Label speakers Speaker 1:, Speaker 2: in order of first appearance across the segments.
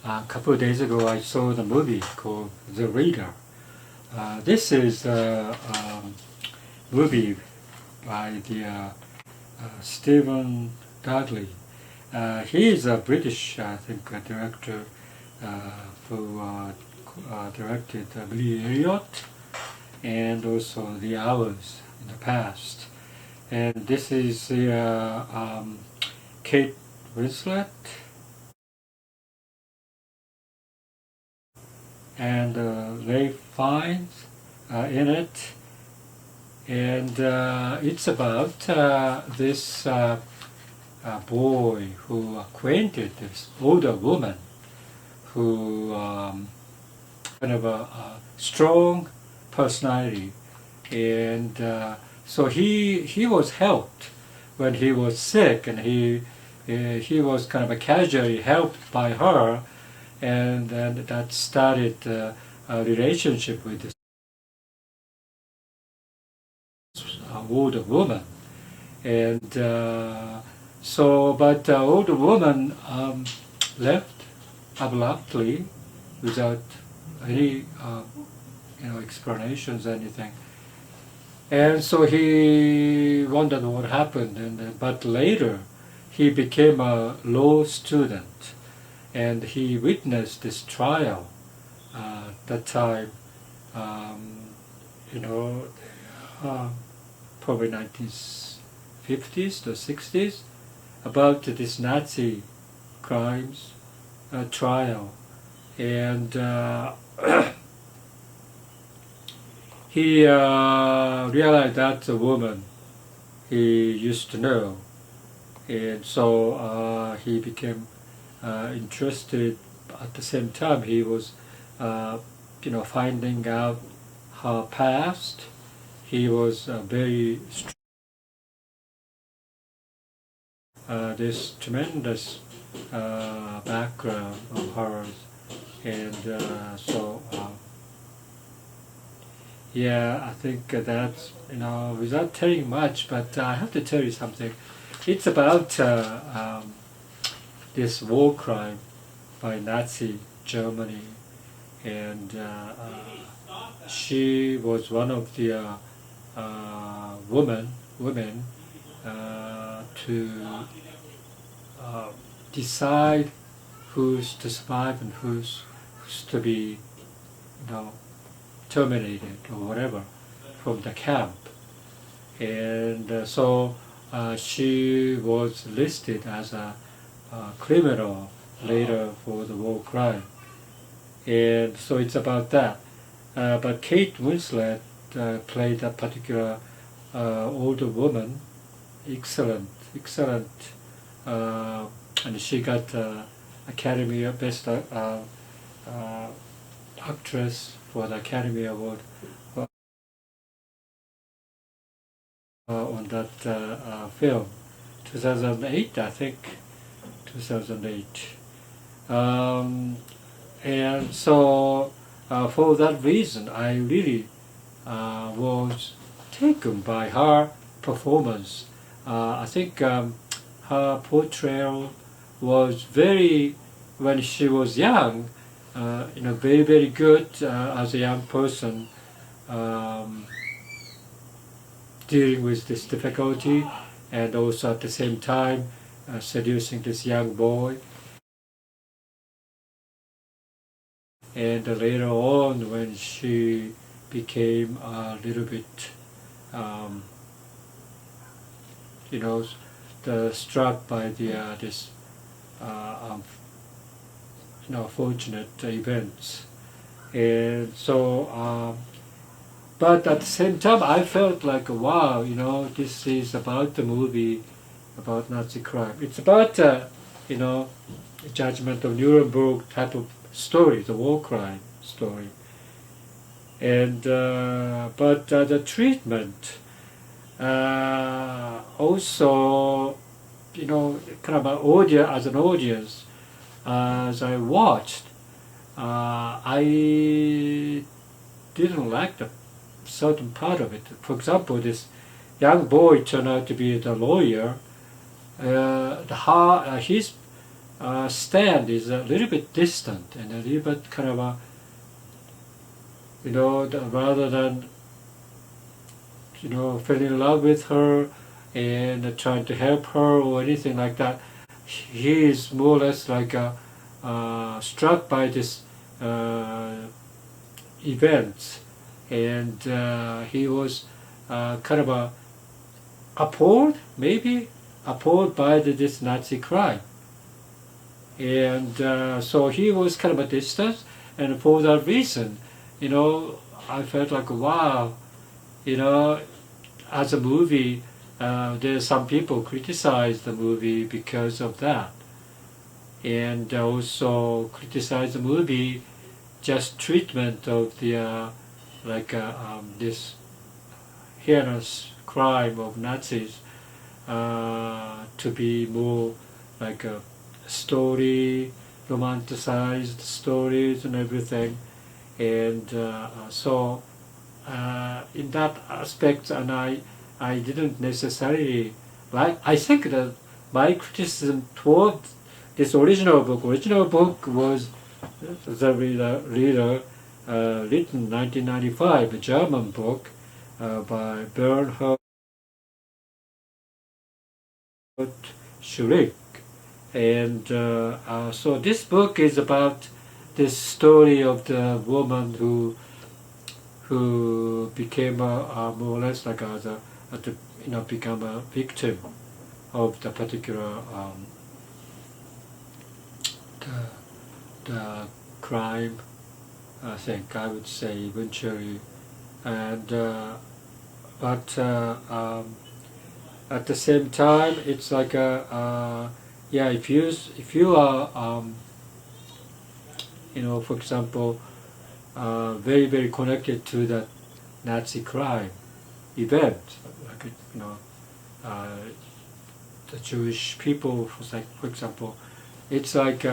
Speaker 1: A couple of days ago I saw the movie called The Reader. This is a movie by the Stephen Dadry. He is a British, I think, director who directed Billy Elliot and also The Hours in the past. And this is Kate Winslet and Ray Fiennes in it, and it's about this boy who acquainted this older woman who kind of a strong personality, and so he was helped when he was sick, and he was kind of a casually helped by her, and that started a relationship with this older woman. And but the older woman left abruptly without any explanations or anything. And so he wondered what happened, and but later he became a law student, and he witnessed this trial that time, probably 1950s to 60s, about this Nazi crimes trial. And he realized that's a woman he used to know, and so he became interested. At the same time, he was, finding out her past. He was very this tremendous background of hers, and I think that's, without telling much, but I have to tell you something. It's about this war crime by Nazi Germany, and she was one of the women to decide who's to survive and who's to be, terminated or whatever from the camp. And so she was listed as a criminal later for the war crime. And so it's about that. But Kate Winslet played that particular older woman, excellent, and she got Academy Best Actress for the Academy Award on that film, 2008, I think, 2008. And so for that reason, I really was taken by her performance. I think her portrayal was when she was young, very, very good as a young person, dealing with this difficulty, and also at the same time seducing this young boy. And later on, when she became a little bit, struck by this fortunate events, and so. But at the same time, I felt like, wow, this is about the movie about Nazi crime. It's about, Judgment of Nuremberg type of story, the war crime story. And but the treatment also, kind of as an audience, as I watched, I didn't like the certain part of it. For example, this young boy turned out to be the lawyer. His stand is a little bit distant and a little bit kind of a, rather than, fell in love with her and trying to help her or anything like that. He is more or less like struck by this event, and he was kind of appalled by this Nazi crime. And so he was kind of a distance, and for that reason, I felt like, wow, as a movie, there's some people criticize the movie because of that, and also criticize the movie just treatment of the this heinous crime of Nazis to be more like a story, romanticized stories and everything, and so in that aspect, and I didn't necessarily like. I think that my criticism toward this original book was the reader written 1995, a German book by Bernhard Schlick. And so this book is about this story of the woman who became more or less like become a victim of the particular the crime. I think I would say eventually, and but at the same time, it's like if you are for example, very very connected to that Nazi crime event, like the Jewish people, for example, it's like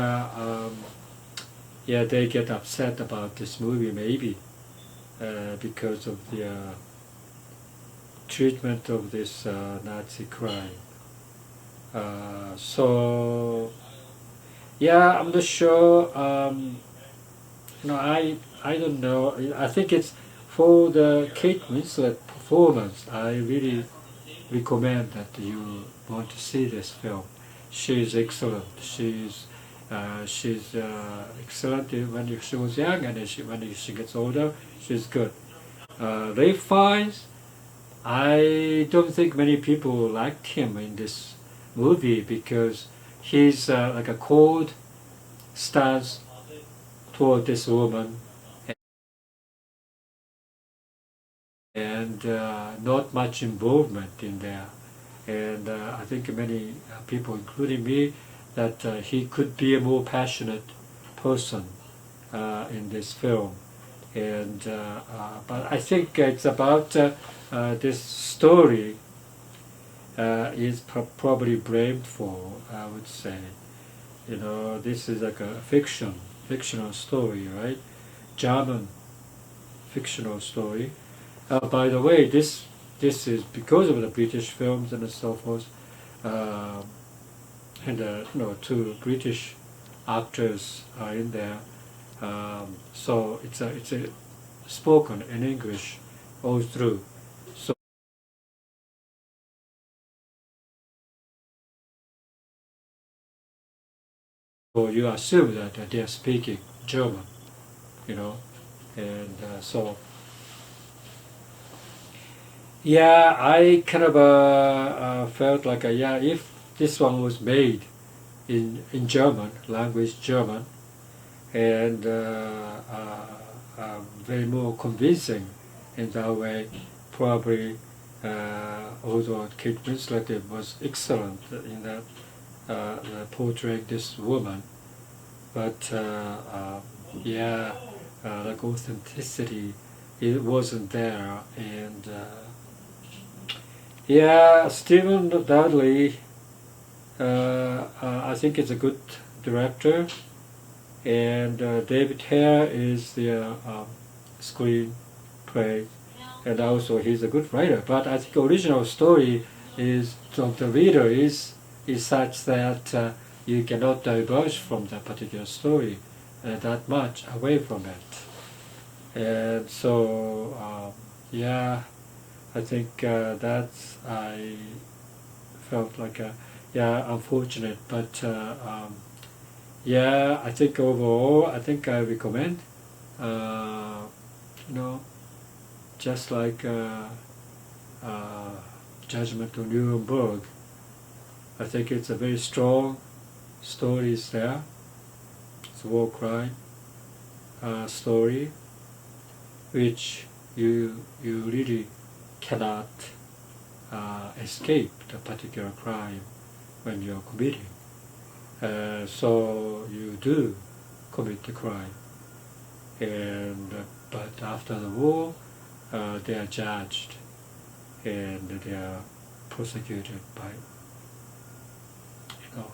Speaker 1: they get upset about this movie maybe because of the treatment of this Nazi crime. So I'm not sure. I don't know. I think it's for the Kate Winslet performance. I really recommend that you want to see this film. She's excellent. She's excellent when she was young, and when she gets older, she's good. Ray Fiennes, I don't think many people liked him in this movie because he's like a cold stance toward this woman, and not much involvement in there. And I think many people, including me, that he could be a more passionate person in this film. And but I think it's about this story is probably blamed for, I would say. This is like a fictional story, right? German fictional story. By the way, this is because of the British films and so forth, and two British actors are in there. So it's a spoken in English all through. So you assume that they are speaking German, and so. Yeah, I kind of felt like if this one was made in German language, German, and very more convincing in that way, probably. Although Kate Winslet was excellent in that portraying this woman, but like authenticity, it wasn't there, and. Stephen Dadry, I think is a good director, and David Hare is the screenplay, and also he's a good writer. But I think original story is of the reader is such that you cannot diverge from that particular story that much away from it. And so, yeah, I think that's, I felt like, yeah, unfortunate, but yeah, I think overall, I think I recommend, you know, just like Judgment of Nuremberg. I think it's a very strong stories there. It's a war crime story, which you really cannot escape the particular crime when you're committing. So you do commit the crime, and but after the war, they are judged and they are prosecuted by, you know,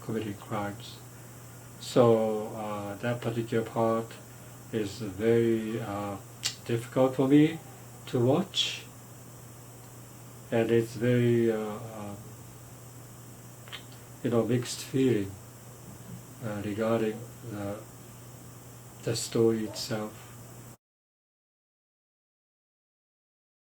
Speaker 1: committing crimes. So that particular part is very difficult for me to watch, and it's very mixed feeling regarding the story itself.